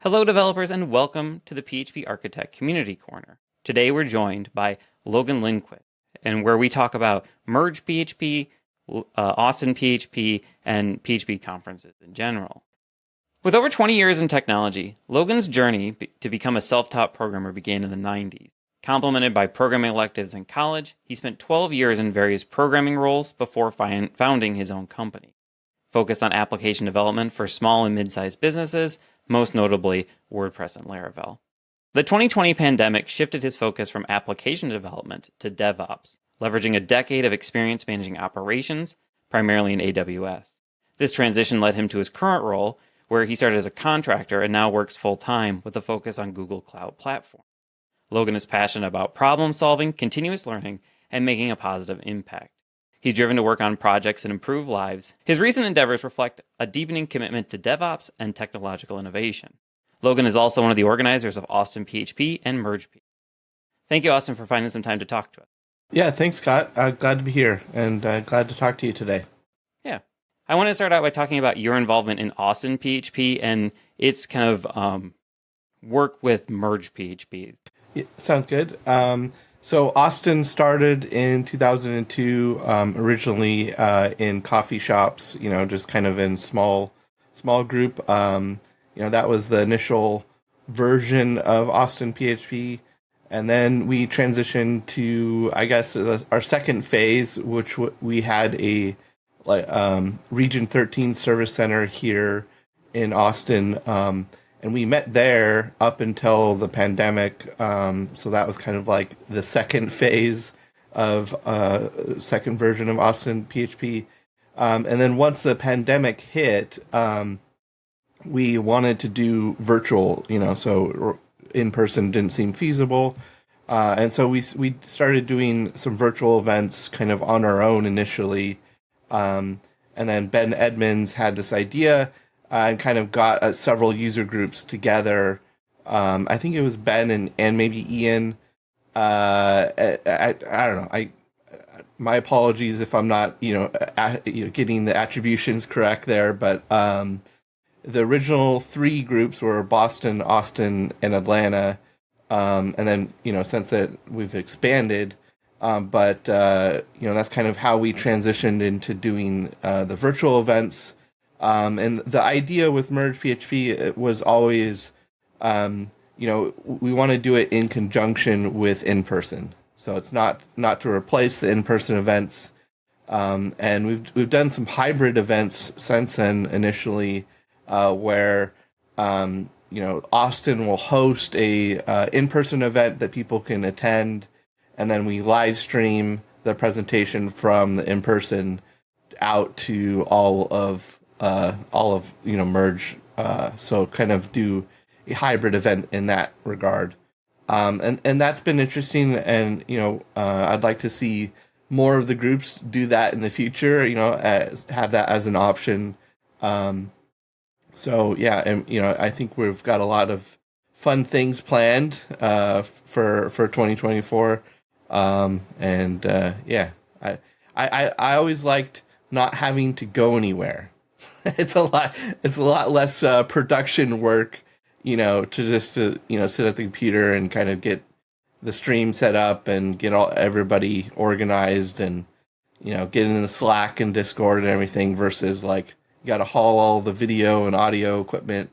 Hello developers and welcome to the PHP Architect Community Corner. Today we're joined by Logan Lindquist, and where we talk about MergePHP, AustinPHP, and PHP conferences in general. With over 20 years in technology, Logan's journey to become a self-taught programmer began in the 90s. Complemented by programming electives in college, he spent 12 years in various programming roles before founding his own company. Focused on application development for small and mid-sized businesses, most notably WordPress and Laravel. The 2020 pandemic shifted his focus from application development to DevOps, leveraging a decade of experience managing operations, primarily in AWS. This transition led him to his current role, where he started as a contractor and now works full-time with a focus on Google Cloud Platform. Logan is passionate about problem-solving, continuous learning, and making a positive impact. He's driven to work on projects that improve lives. His recent endeavors reflect a deepening commitment to DevOps and technological innovation. Logan is also one of the organizers of AustinPHP and MergePHP. Thank you, Austin, for finding some time to talk to us. Yeah, thanks, Scott. Glad to be here and glad to talk to you today. Yeah. I want to start out by talking about your involvement in AustinPHP and its kind of work with MergePHP. Yeah, sounds good. So Austin started in 2002, originally in coffee shops, just kind of in small group. That was the initial version of Austin PHP. And then we transitioned to, I guess, our second phase, which we had a Region 13 service center here in Austin. And we met there up until the pandemic. So that was kind of like the second phase of second version of Austin PHP. And then once the pandemic hit, we wanted to do virtual, so in person didn't seem feasible. And so we started doing some virtual events kind of on our own initially. And then Ben Edmonds had this idea and kind of got several user groups together. I think it was Ben and maybe Ian. I don't know. My apologies if I'm not getting the attributions correct there, but the original three groups were Boston, Austin, and Atlanta, and then since we've expanded. But that's kind of how we transitioned into doing the virtual events. And the idea with MergePHP was always, we want to do it in conjunction with in-person. So it's not to replace the in-person events. And we've done some hybrid events since then initially, where, Austin will host a in-person event that people can attend. And then we live stream the presentation from the in-person out to all of Merge, so kind of do a hybrid event in that regard, and that's been interesting, and I'd like to see more of the groups do that in the future, have that as an option. So yeah, and I think we've got a lot of fun things planned for 2024, and yeah, I always liked not having to go anywhere. It's a lot less production work, to just sit at the computer and kind of get the stream set up and get everybody organized and get in the Slack and Discord and everything, versus like you got to haul all the video and audio equipment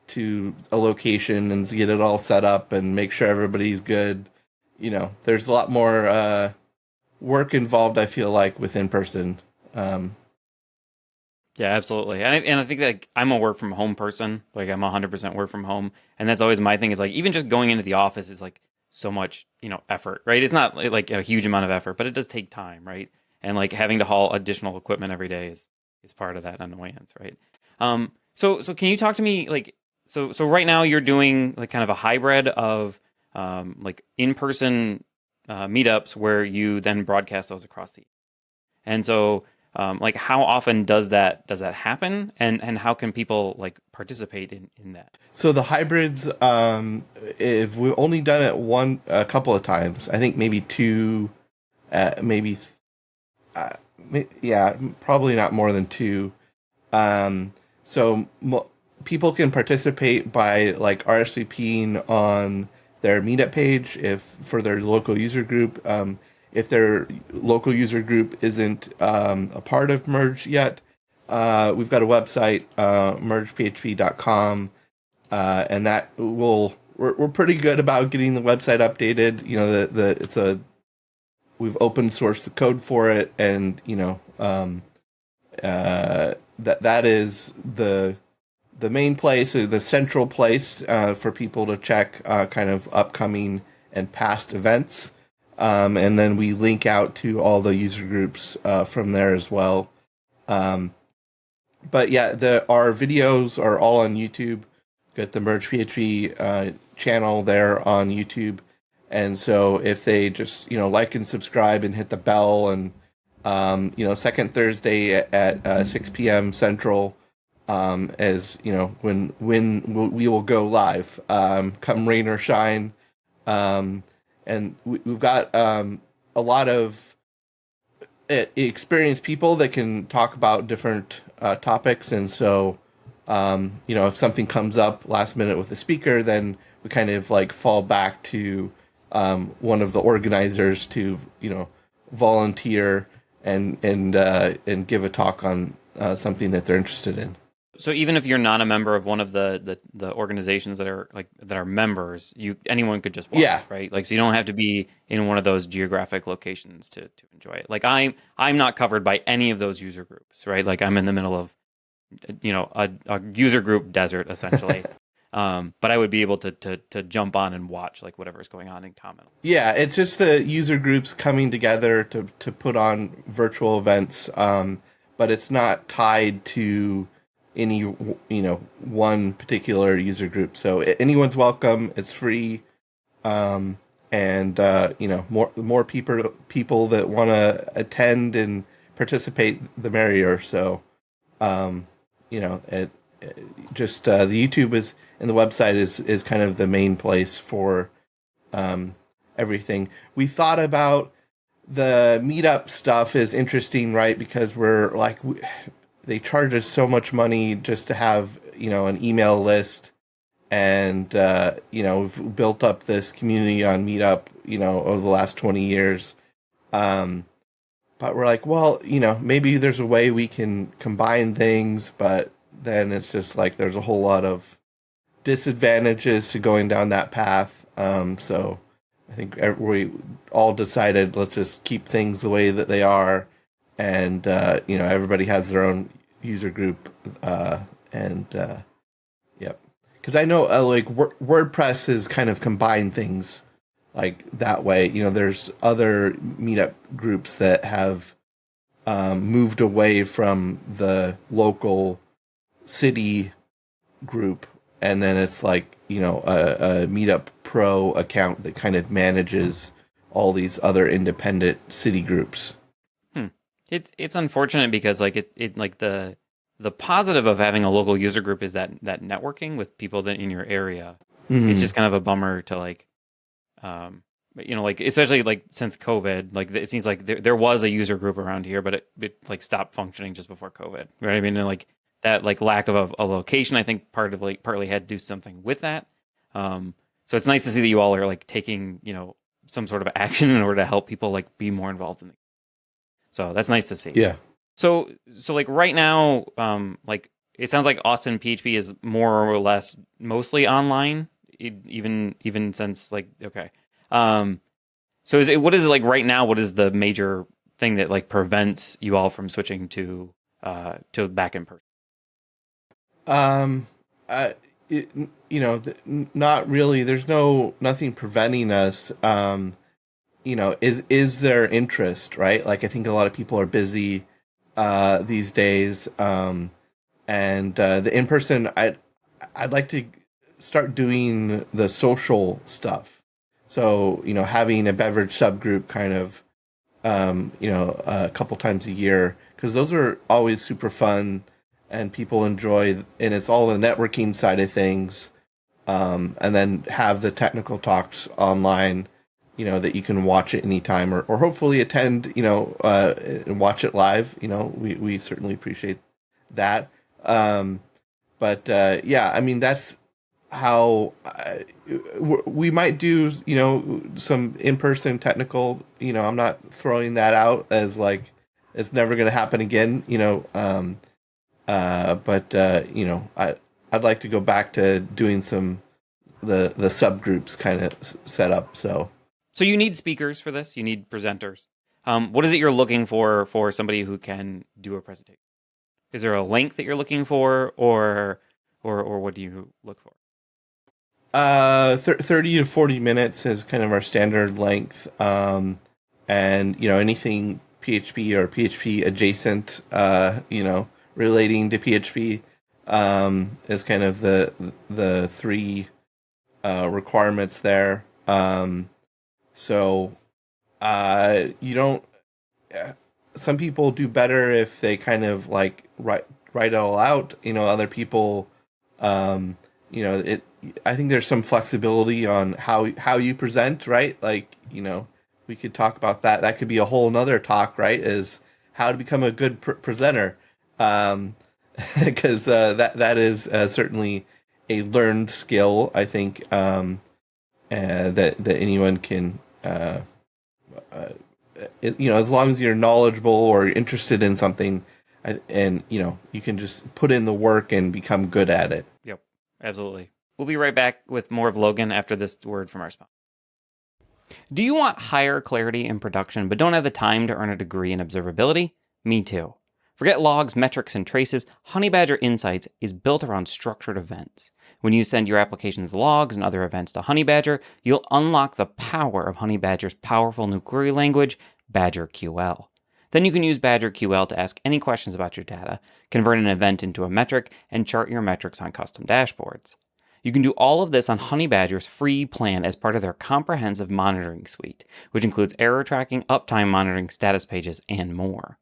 to a location and get it all set up and make sure everybody's good. There's a lot more work involved, I feel like, with in person. Yeah, absolutely. And I think that I'm a work from home person. Like I'm 100% work from home. And that's always my thing, is like, even just going into the office is like so much, effort, right? It's not like a huge amount of effort, but it does take time, right? And like having to haul additional equipment every day is part of that annoyance, right? So can you talk to me, like, so right now you're doing like kind of a hybrid of like in-person meetups where you then broadcast those across the, and so like how often does that happen, and how can people like participate in that? So the hybrids, if we've only done it a couple of times, I think maybe two, yeah, probably not more than two. So people can participate by like RSVPing on their meetup page if for their local user group. If their local user group isn't a part of Merge yet, we've got a website, MergePHP.com, and that will we're pretty good about getting the website updated. You know, we've open sourced the code for it, and that is the main place, or the central place for people to check kind of upcoming and past events. And then we link out to all the user groups from there as well. But yeah, our videos are all on YouTube. Got the MergePHP channel there on YouTube. And so if they just, like and subscribe and hit the bell, and, second Thursday at 6 p.m. Central, as when we will go live, come rain or shine. And we've got a lot of experienced people that can talk about different topics. And so, if something comes up last minute with a speaker, then we kind of like fall back to one of the organizers to, volunteer and give a talk on something that they're interested in. So even if you're not a member of one of the organizations that are members, anyone could just watch, Yeah. right? Like, so you don't have to be in one of those geographic locations to enjoy it. Like I'm not covered by any of those user groups, right? Like I'm in the middle of a user group desert essentially. But I would be able to jump on and watch like whatever's going on and comment. Yeah, it's just the user groups coming together to put on virtual events, but it's not tied to any one particular user group. So anyone's welcome. It's free, and more people that want to attend and participate, the merrier. So, just the YouTube is and the website is kind of the main place for everything. We thought about the meetup stuff is interesting, right? Because we're like, they charge us so much money just to have, an email list. And, we've built up this community on Meetup, over the last 20 years. But we're like, well, maybe there's a way we can combine things, but then it's just like there's a whole lot of disadvantages to going down that path. So I think we all decided let's just keep things the way that they are, and everybody has their own user group, yep. Because I know like WordPress is kind of combined things like that way. There's other meetup groups that have moved away from the local city group, and then it's like a Meetup Pro account that kind of manages all these other independent city groups. It's unfortunate because like it like the positive of having a local user group is that networking with people that in your area. Mm-hmm. It's just kind of a bummer to like like especially like since COVID, like it seems like there was a user group around here, but it like stopped functioning just before COVID, right? I mean, and like that like lack of a location, I think partly had to do something with that. So it's nice to see that you all are like taking some sort of action in order to help people like be more involved in it. So that's nice to see. Yeah. So like right now, like it sounds like AustinPHP is more or less mostly online, even since like okay. So what is it like right now? What is the major thing that like prevents you all from switching to back in person? Not really. There's nothing preventing us. Is there interest, right? Like I think a lot of people are busy these days, and the in person. I'd like to start doing the social stuff. So having a beverage subgroup kind of, a couple times a year, because those are always super fun and people enjoy, and it's all the networking side of things. And then have the technical talks online, that you can watch at any time or hopefully attend, and watch it live. We certainly appreciate that. Yeah, I mean, that's how we might do, some in-person technical, I'm not throwing that out as like it's never going to happen again, I'd like to go back to doing some the subgroups kind of set up. So you need speakers for this. You need presenters. What is it you're looking for somebody who can do a presentation? Is there a length that you're looking for, or what do you look for? 30 to 40 minutes is kind of our standard length. And anything PHP or PHP adjacent, relating to PHP, is kind of the three requirements there. So you don't. Some people do better if they kind of like write it all out. Other people, it. I think there's some flexibility on how you present, right? Like, we could talk about that. That could be a whole nother talk, right? Is how to become a good presenter, because that is certainly a learned skill. I think that anyone can. As long as you're knowledgeable or interested in something, and you can just put in the work and become good at it. Yep, absolutely. We'll be right back with more of Logan after this word from our sponsor. Do you want higher clarity in production but don't have the time to earn a degree in observability? Me too. Forget logs, metrics, and traces. Honeybadger Insights is built around structured events. When you send your application's logs and other events to Honeybadger, you'll unlock the power of Honeybadger's powerful new query language, BadgerQL. Then you can use BadgerQL to ask any questions about your data, convert an event into a metric, and chart your metrics on custom dashboards. You can do all of this on Honeybadger's free plan as part of their comprehensive monitoring suite, which includes error tracking, uptime monitoring, status pages, and more.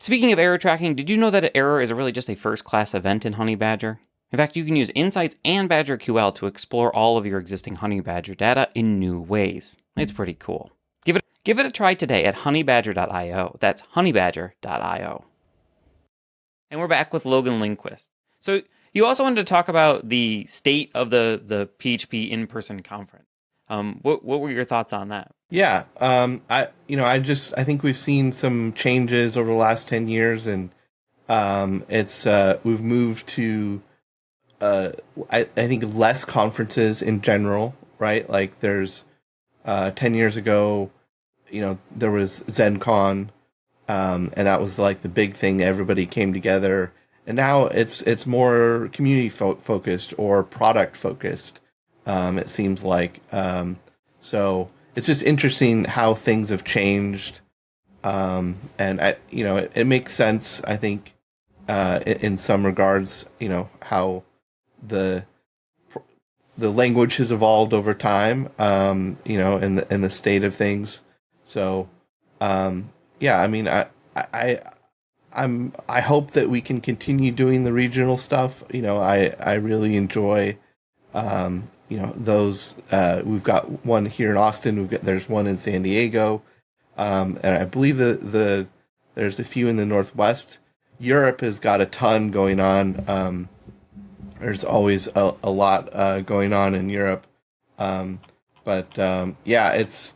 Speaking of error tracking, did you know that an error is really just a first-class event in Honeybadger? In fact, you can use Insights and BadgerQL to explore all of your existing Honeybadger data in new ways. It's pretty cool. Give it a try today at honeybadger.io. That's honeybadger.io. And we're back with Logan Lindquist. So you also wanted to talk about the state of the PHP in-person conference. What were your thoughts on that? Yeah, I think we've seen some changes over the last 10 years, and it's we've moved to I think less conferences in general, right? Like there's 10 years ago, there was ZenCon, and that was like the big thing. Everybody came together, and now it's more community focused or product focused. It seems like so. It's just interesting how things have changed, and it makes sense. I think in some regards, how the language has evolved over time, in the state of things. So, yeah, I mean, I hope that we can continue doing the regional stuff. I really enjoy, those. We've got one here in Austin. There's one in San Diego, and I believe that there's a few in the Northwest. Europe has got a ton going on. There's always a lot going on in Europe, yeah, it's.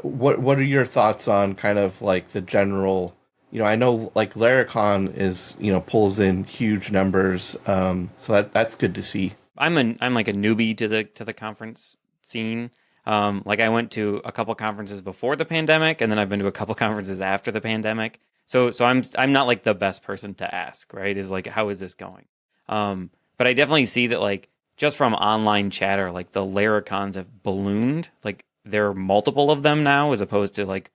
What are your thoughts on kind of like the general? I know like Laracon is pulls in huge numbers, so that's good to see. I'm like a newbie to the conference scene. Like I went to a couple conferences before the pandemic, and then I've been to a couple conferences after the pandemic. So I'm not like the best person to ask, right? Is like, how is this going? But I definitely see that like just from online chatter, like the Laracons have ballooned. Like there are multiple of them now, as opposed to like,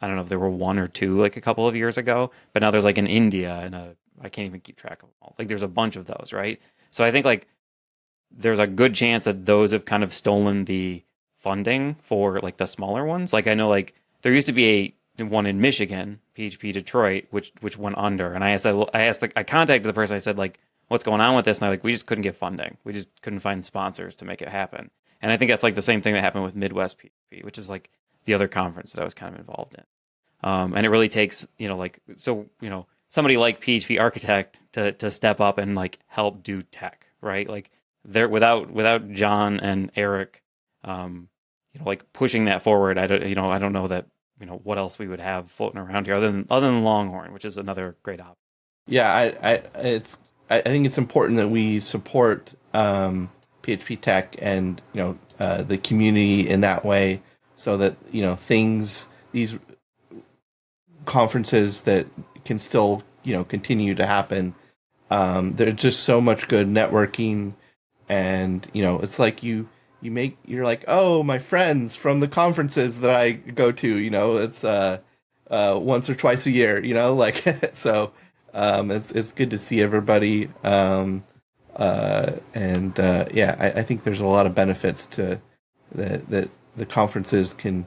I don't know if there were one or two like a couple of years ago, but now there's like an India and I can't even keep track of them all. Like there's a bunch of those, right? So I think like there's a good chance that those have kind of stolen the funding for like the smaller ones. Like I know like there used to be one in Michigan, PHP Detroit, which went under. And I contacted the person. I said like, what's going on with this? And they're like, we just couldn't get funding. We just couldn't find sponsors to make it happen. And I think that's like the same thing that happened with Midwest PHP, which is like the other conference that I was kind of involved in. And it really takes, somebody like PHP Architect to step up and like help do tech, right? Like there without John and Eric, like pushing that forward. I don't know that what else we would have floating around here other than Longhorn, which is another great option. Yeah, I think it's important that we support PHP Tech and the community in that way, so that these conferences that can still continue to happen. There's just so much good networking, and it's like you're like, oh, my friends from the conferences that I go to, it's once or twice a year, like so. It's good to see everybody, I think there's a lot of benefits to that the conferences can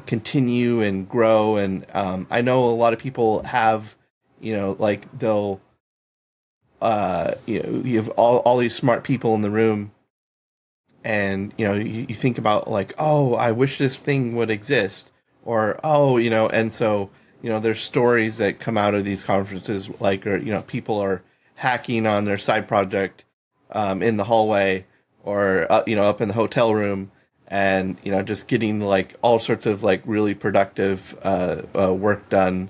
continue and grow. And I know a lot of people have, like they'll, you have all these smart people in the room, and you think about like, oh, I wish this thing would exist, or oh, and so there's stories that come out of these conferences, like, or people are hacking on their side project in the hallway, or up in the hotel room, and just getting like all sorts of like really productive work done,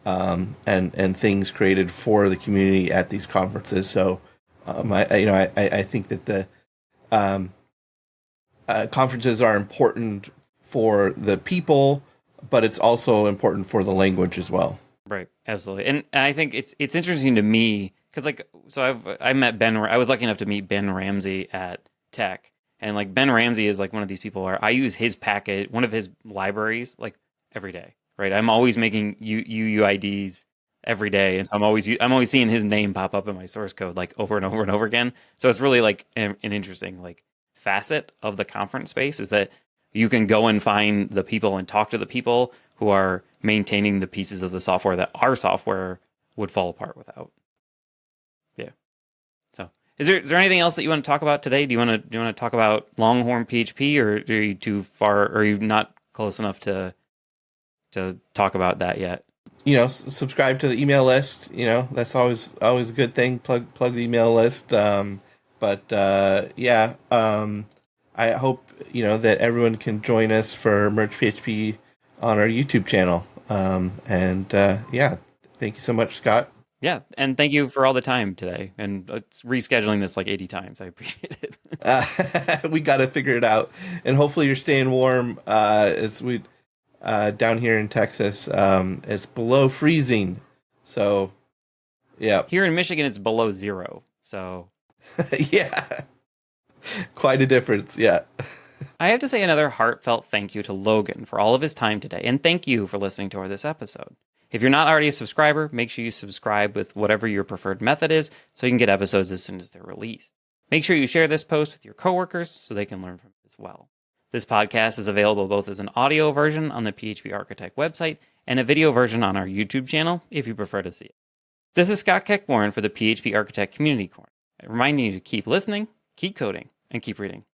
and things created for the community at these conferences. So I think that the conferences are important for the people, but it's also important for the language as well. Right, absolutely. And I think it's interesting to me because I met Ben. I was lucky enough to meet Ben Ramsey at Tech, and like Ben Ramsey is like one of these people where I use his package, one of his libraries, like every day. Right, I'm always making UUIDs every day, and so I'm always seeing his name pop up in my source code like over and over and over again. So it's really like an interesting like facet of the conference space is that you can go and find the people and talk to the people who are maintaining the pieces of the software that our software would fall apart without. Yeah. So, is there anything else that you want to talk about today? Do you want to talk about Longhorn PHP, or are you too far? Or are you not close enough to talk about that yet? Subscribe to the email list. That's always a good thing. Plug the email list. I hope that everyone can join us for MergePHP on our YouTube channel. Thank you so much, Scott. Yeah, and thank you for all the time today, and rescheduling this like 80 times. I appreciate it. We got to figure it out, and hopefully you're staying warm. As we down here in Texas, it's below freezing, so yeah. Here in Michigan, it's below zero, so yeah, quite a difference. Yeah. I have to say another heartfelt thank you to Logan for all of his time today, and thank you for listening to this episode. If you're not already a subscriber, make sure you subscribe with whatever your preferred method is so you can get episodes as soon as they're released. Make sure you share this post with your coworkers so they can learn from it as well. This podcast is available both as an audio version on the PHP Architect website and a video version on our YouTube channel if you prefer to see it. This is Scott Keck-Warren for the PHP Architect Community Corner, reminding you to keep listening, keep coding, and keep reading.